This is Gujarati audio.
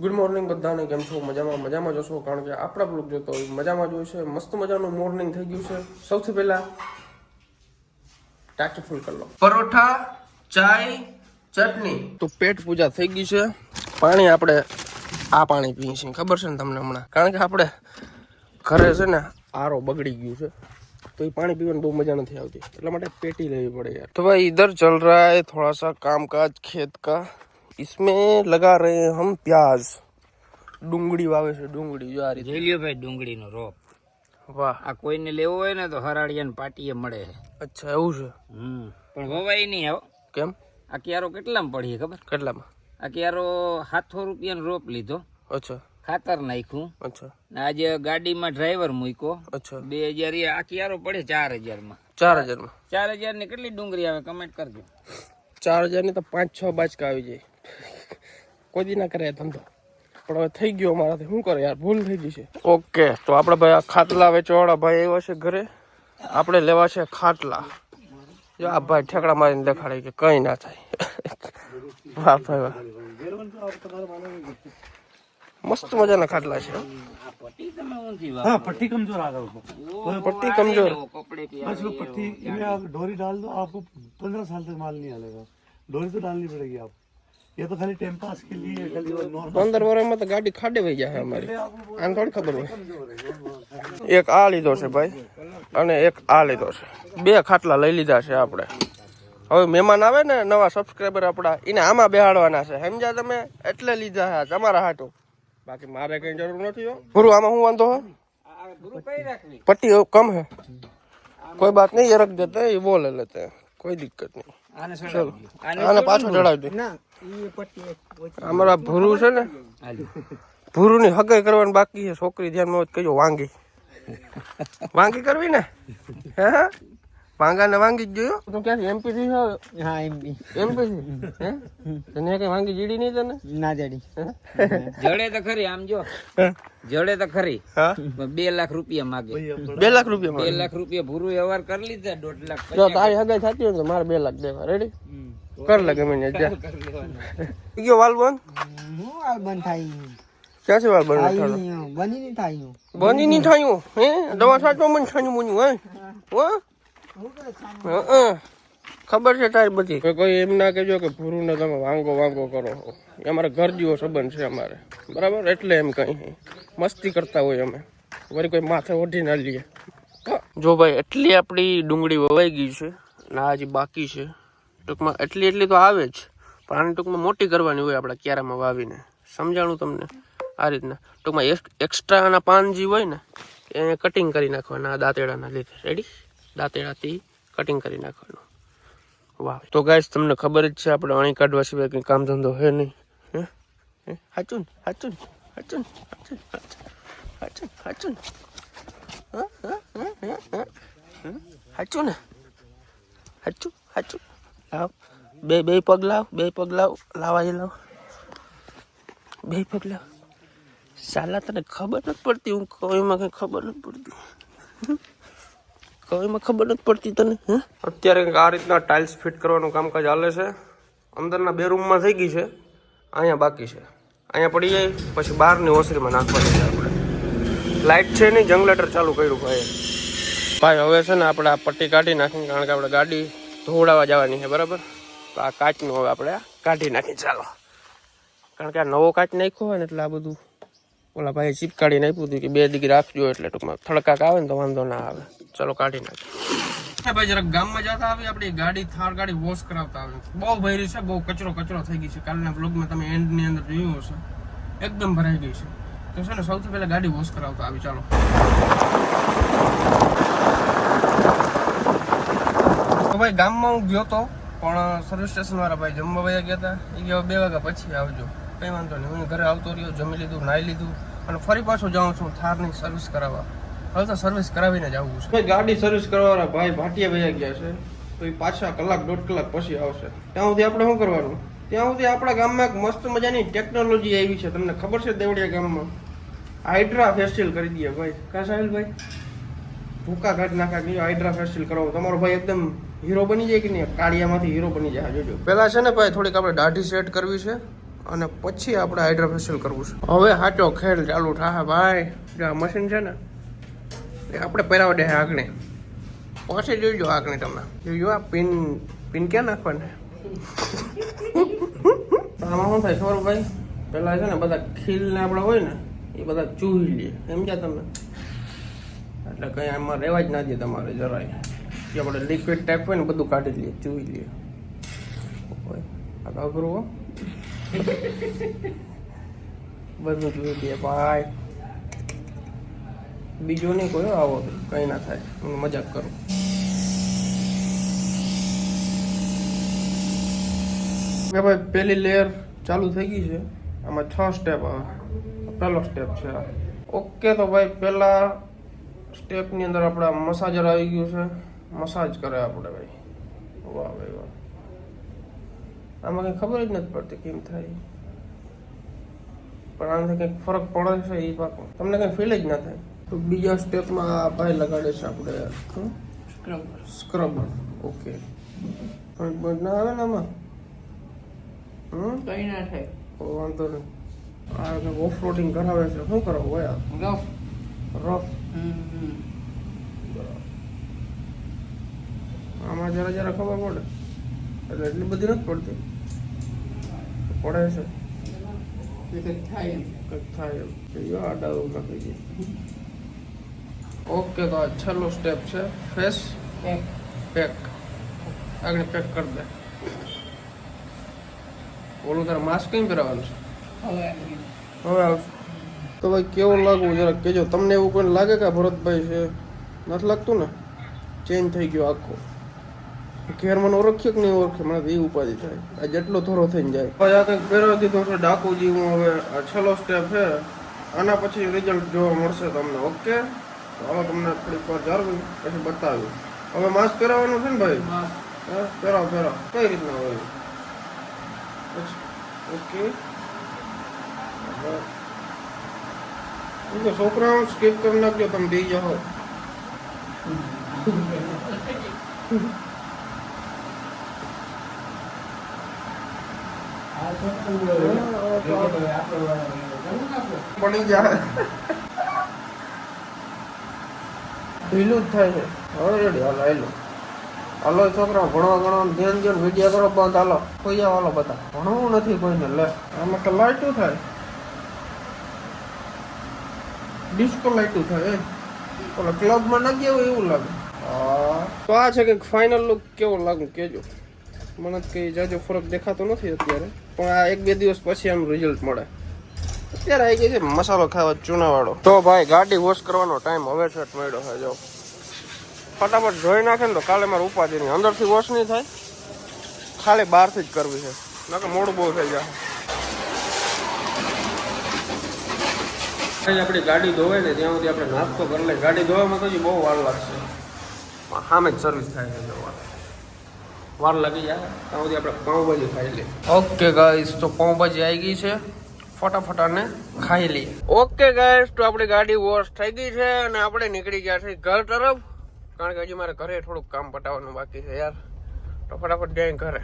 ગુડ મોર્નિંગ બધાને, કેમ છો? મજામાં જશો, કારણ કે આપણા બ્લોગ જોતો હોય મજામાં જ હોય છે. મસ્ત મજાનું મોર્નિંગ થઈ ગયું છે. સૌથી પહેલા ટાંકી ફૂલ કરી લો, પરોઠા, ચાય, ચટણી, તો પેટ પૂજા થઈ ગઈ છે. પાણી આપણે આ પાણી પીએ છીએ, ખબર છે ને તમને હમણાં, કારણ કે આપણે ઘરે છે ને આરો બગડી ગયું છે, तो ये पानी पीने बहुत मजा नहीं आती, એટલા માટે पेटी लेनी पड़े यार। तो भाई इधर चल रहा है थोड़ा सा कामकाज खेत का, इसमें लगा रहे हैं हम प्याज, डूंगળી વાવે છે, ડુંગળી જો આ રીતે જોઈ લ્યો ભાઈ, ડુંગળીનો રોપ. વાહ, આ કોઈને લેવો હોય ને તો હરાડિયાને પાટીએ મળે છે. અચ્છા એવું છે? પણ વવાય નહીં આવો. કેમ? આ ક્યારો કેટલામાં પડીએ ખબર? કેટલામાં? આ ક્યારો 700 રૂપિયાનો રોપ લીધો. અચ્છા, ખાતર નાખ્યું. અચ્છા, આજે ગાડીમાં ડ્રાઈવર મૂક્યો. અચ્છા, 2000 આ ક્યારો પડે 4000 માં. 4000 માં 4000 ની કેટલી ડુંગળી આવે કમેન્ટ કરજો. 4000 ની તો 5-6 બાચકા આવી જાય, કોઈ દી ના કરે ધંધો, પણ હવે થઈ ગયો અમારાથી, શું કરે યાર, ભૂલ થઈ ગઈ છે. ઓકે, તો આપણે ભાઈ આ ખાટલા વેચવાવાળા ભાઈ આવ્યા છે ઘરે, આપણે લેવા છે ખાટલા. જો આ ભાઈ ઠેકડા મારીને દેખાડે કે કઈ ના થાય. વાહ ભાઈ વાહ, મસ્ત મજાના ખાટલા છે. પટ્ટી તમે ઊંધી हाँ पट्टी कमजोर आ रहा है उसमें, पट्टी कमजोर, કપડે કે बस वो पट्टी इनमें आप डोरी डाल दो, आपको 15 साल तक माल नहीं आएगा। डोरी तो डालनी पड़ेगी आप, ये तो खाली टाइम पास के लिए, खाली वो नॉर्मल 15 વર્ષમાં તો ગાડી ખાડે વહી જાય અમારી, આને થોડી ખબર હોય. એક આ લીધો છે ભાઈ, અને એક આ લીધો છે, બે ખાટલા લઈ લીધા છે આપણે. હવે મહેમાન આવે ને નવા સબસ્ક્રાઈબર આપણા, એને આમાં બેહાડવાના છે, સમજ્યા તમે? એટલે લીધા છે તમારા હાટું, બાકી મારે કઈ જરૂર નથી હો. ગુરુ આમાં શું વાંધો હે? पट्टी कम है, कोई बात नहीं, ये रख देते हैं, ये वो ले लेते हैं, कोई दिक्कत नहीं. चलो आने पाछो चढ़ावी दे. हमारा भूरू છે ને, ભૂરુ ની હગાઈ કરવાની બાકી છે. છોકરી ધ્યાનમાં કહેજો, વાંગી વાંગી કરવી ને, હે વાંગા ને વાંગી જ જોયો. તું ક્યાંથી એમપી થી? હા એમપી હે તને કઈ વાંગી જીડી નહીં તને? ના જડી જડે તો ખરી, આમ જો જડે તો ખરી. હા, 2 લાખ રૂપિયા માગે. 2 લાખ રૂપિયા 2 લાખ રૂપિયા ભૂરું વ્યવહાર કરી લીધા. 1.5 લાખ જો તારી હગાઈ થતી હોય તો મારે 2 લાખ દેવા. રેડી કર લે ગમે ને. ગયો વાલ બંધ? હું આ બંધ થાય ક્યાં છે વાલ બંધ? બની નહીં થાય બની નહીં થયું હે? દવા સાચો મને છાનું મુન્યું હે? ખબર છે તારી બધી. કોઈ એમ ના કહેજો કે ભૂરું ને તમે વાંગો વાંગો કરો, એ અમારે ઘર જેવો સંબંધ છે અમારે, બરાબર? એટલે એમ કઈ મસ્તી કરતા હોય અમે, વળી કોઈ માથે ઓઢી ના લઈએ. જો ભાઈ, એટલી આપણી ડુંગળી વવાઈ ગઈ છે, ના હજી બાકી છે. ટૂંકમાં એટલી તો આવે જ, પણ આને ટૂંકમાં મોટી કરવાની હોય આપણા ક્યારામાં વાવીને. સમજાણું તમને? આ રીતના ટૂંકમાં એક્સ્ટ્રા આના પાન જે હોય ને એને કટિંગ કરી નાખવાના દાંતેડાના લીધે. રેડી? દાંતેડાથી કટિંગ કરી નાખવાનું. વાહ. તો ગાઈસ, તમને ખબર જ છે આપણે અણી કાઢવા સિવાય કંઈ કામ ધંધો હે નહીં. હે હાચું હાચું હાચું હાચું હાચું હાચું હાચું ને, હાચું હાચું. લાવ બે પગ લાવ, લાવા એ લાવ, 2 પગ લાવ. સાલા તને ખબર નથી પડતી, હું કોઈમાં કઈ ખબર નથી પડતી, કોઈમાં ખબર નથી પડતી તને. અત્યારે આ રીતના ટાઇલ્સ ફિટ કરવાનું કામકાજ ચાલે છે. અંદરના 2 રૂમમાં થઈ ગઈ છે, અહીંયા બાકી છે. અહીંયા પડી જાય પછી બહારની ઓસરીમાં નાખવાની છે આપણે. લાઇટ છે નહીં, જનરેટર ચાલુ કર્યું ભાઈ. હવે છે ને આપણે આ પટ્ટી કાઢી નાખી, કારણ કે આપણે ગાડી ધોવડાવવા જવાની છે, બરાબર? તો આ કાચનું હવે આપણે કાઢી નાખી. ચાલો, કારણ કે આ નવો કાચ નાખ્યો હોય ને એટલે આ બધું ઓલા ભાઈ ચીપકાડીને આપ્યું હતું કે 2 દી રાખજો, એટલે ટૂંકમાં થડકાક આવે ને તો વાંધો ના આવે. ચલો કાઢી નાખીએ ભાઈ. જરાક ગામમાં જતા આવી, આપણી ગાડી થાર ગાડી વોશ કરાવતા આવી. બહુ ભરી છે, બહુ કચરો થઈ ગઈ છે. કાલના બ્લોગમાં તમે એન્ડની અંદર જોયું હશે, એકદમ ભરાઈ ગઈ છે. તો છે ને સૌથી પહેલા ગાડી વોશ કરાવતા આવી. ચાલો. તો ભાઈ ગામમાં હું ગયો તો, પણ સર્વિસ સ્ટેશન વાળા ભાઈ જમવા વયા ગયા હતા. એ ગયા 2 વાગ્યા પછી આવજો, કઈ વાંધો નહીં. હું ઘરે આવતો રહ્યો, જમી લીધું, નાહી લીધું, અને ફરી પાછો જાઉં છું થારની સર્વિસ કરાવવા. હવે તો સર્વિસ કરાવીને જ આવવું છે. ગાડી સર્વિસ કરવાવાળા ભાઈ ભાટિયા વયા ગયા છે, તો એ પાછા 1-1.5 કલાક પછી આવશે. ત્યાં સુધી આપણે શું કરવાનું? ત્યાં સુધી આપણા ગામમાં એક મસ્ત મજાની ટેકનોલોજી આવી છે, તમને ખબર છે? દેવડિયા ગામમાં હાઇડ્રા ફેસ્ટિયલ કરી દઈએ ભાઈ. કા સાહિલભાઈ? ભૂકા કાઢી નાખા કે હાઇડ્રા ફેસ્ટિયલ કરાવો, તમારો ભાઈ એકદમ હીરો બની જાય કે નહીં? કાળિયામાંથી હીરો બની જાય. જોજો. પેલા છે ને ભાઈ થોડીક આપણે દાઢી સેટ કરવી છે, અને પછી આપણે હાઇડ્રા ફેશિયલ કરવું છે. હવે સાચો ખેલ ચાલુ થાય ભાઈ. જે આ મશીન છે ને એ આપણે પહેરાવા દે આગળ. પછી જોઈજો આગળ તમે જોઈજો આ પિન ક્યાં નાખવાને. આમાં શું થાય ખબર ભાઈ, પેલા છે ને બધા ખીલ ને આપણે હોય ને એ બધા ચૂહી લે, સમજ્યા તમે? એટલે કઈ આમાં રહેવા જ ના દે તમારે જરાય. જે આપણે લિક્વિડ ટાઈપ હોય ને બધું કાઢી લઈએ, ચૂહી લઈએ. આ અઘરું હો, બધું જોઈ લઈએ ભાઈ. બીજું નહીં કોઈ આવો કઈ ના થાય, હું મજાક કરું. ભાઈ પહેલી લેયર ચાલુ થઈ ગઈ છે. આમાં 6 સ્ટેપ આવે. પહેલો સ્ટેપ છે આ. ઓકે, તો ભાઈ પહેલા સ્ટેપની અંદર આપણે મસાજર આવી ગયું છે. મસાજ કરે આપણે ભાઈ. વાહ ભાઈ વાહ. આમાં કંઈ ખબર જ નથી પડતી કેમ થાય, પણ આનાથી કંઈક ફરક પડે છે એ પાકો તમને કંઈ ફીલ જ ના થાય. તો બીજા સ્ટેપમાં આ ભાઈ લગાડે છે આપણે સ્ક્રબર. ઓકે, પણ ના આવે ને આમાં કઈ ના થાય. વાંધો નહીં. આ ઓફ રોડિંગ કરાવે છે. શું કરાવું હોય રફ? આમાં જરા જરા ખબર પડે, એટલે એટલી બધી નથી પડતી. પડે છે કંઈક થાય એમ. આડા નાખી દઈએ. ઓકે, તો આ છેલ્લો સ્ટેપ છે ફેસ પેક. આગળ પેક કરી દે. ઓલું તારે માસ્ક કેમ પહેરવાનું છે? હવે આવશે. તો ભાઈ કેવું લાગવું જરાક કહેજો. તમને એવું કોઈ લાગે કે ભરતભાઈ છે? નથી લાગતું ને? ચેન્જ થઈ ગયો આખો. ઘેર મને ઓળખ્યો કે નહીં ઓળખે, મને એ ઉપાધિ થાય. આ જેટલો થોડો થઈને જાય. પછી આ કંઈક પહેરવા દીધો છે ડાકુ જેવું. હવે આ છેલ્લો સ્ટેપ છે. આના પછી રિઝલ્ટ જોવા મળશે તમને. ઓકે, તો હવે તમને થોડીક વાર જાળવી પછી બતાવ્યું. હવે માસ્ક પહેરાવવાનું છે ને ભાઈ? પહેરાવ. કઈ રીતના હોય? ઓકે, છોકરાઓ સ્કીપ કરી નાખજો, તમે બે જાઓ. પડી જાય ઢીલું જ થાય છે. હવે રેડી, હાલો હાલો છોકરા, ભણવા ધ્યાન દો, વિડીયો કરો બંધ. હાલો કોઈ જાવ, હાલો બધા. ભણવું નથી કોઈને. લે આમાં તો લાઈટું થાય, ડિસ્કો લાઈટું થાય. ઓલા ક્લબમાં ના ગયા હોય એવું લાગે. તો આ છે કે ફાઇનલ લુક કેવો લાગુ કેજો. મને કઈ જાજો ફરક દેખાતો નથી અત્યારે, પણ આ 1-2 દિવસ પછી આનું રિઝલ્ટ મળે. અત્યારે આવી ગઈ છે મસાલો ખાવા ચૂનાવાળો. તો ભાઈ ગાડી વોશ કરવાનો ટાઈમ હવે છે મળ્યો છે. જો ફટાફટ ધોઈ નાખે ને તો કાલે મારે ઉપાધિ નહીં. અંદરથી વોશ નહીં થાય, ખાલી બહારથી જ કરવી છે, નકર મોડું બહુ થઈ જાય. આપણી ગાડી ધોવાય ને ત્યાં સુધી આપણે નાસ્તો કરી લઈએ. ગાડી ધોવામાં તો બહુ વાર લાગશે. સામે જ સર્વિસ થાય છે. વાર લાગી જાય ત્યાં સુધી આપણે પાઉંભાજી ખાઈ લઈએ. ઓકે ગાઈસ, તો પાઉંભાજી આવી ગઈ છે. ફટાફટ આને ખાઈ લઈએ. ઓકે ગાઈસ, તો આપણી ગાડી વોશ થઈ ગઈ છે અને આપણે નીકળી ગયા છે ઘર તરફ. કારણ કે હજી મારે ઘરે થોડુંક કામ પટાવવાનું બાકી છે યાર. તો ફટાફટ જાય ઘરે.